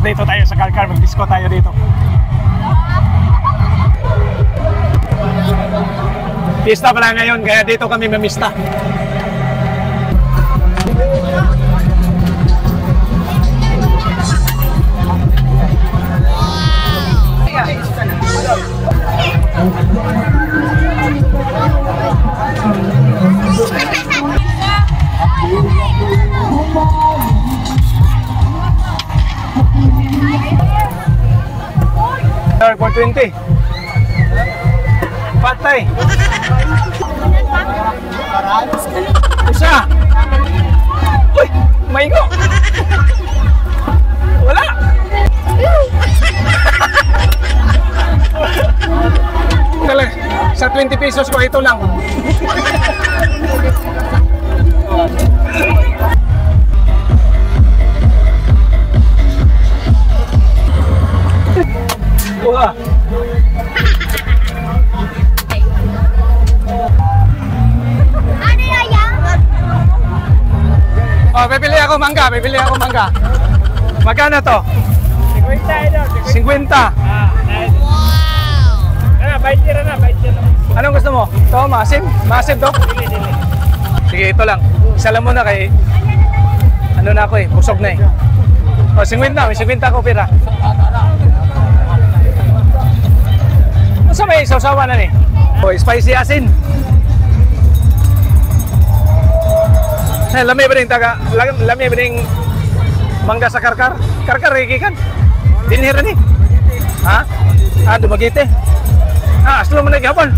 Tapos dito tayo sa Karkar, mag-disco tayo dito. Pista pala ngayon, kaya dito kami mamista. $4.20. Patay. Isa. Uy, maingo. Wala. Talaga, sa 20 pesos ko ito lang. Wah. Oh, bibili ako mangga, Magkano to? 50. 50. Wow. 20 na. Anong gusto mo? Ito, masim? Masim to? Sige, ito lang. Isa lang muna kay... Ano na ako eh, busog na eh. Oh, 50. May 50 ako pira. Masa may sausawa na ni? Oh, spicy asin. Lami ba rin lami ba rin mangga sa Karkar? Karkar, ikikan? Dinhira ni? Ha? Ah, Dumaguete. Ah, aslo mo na gihapon.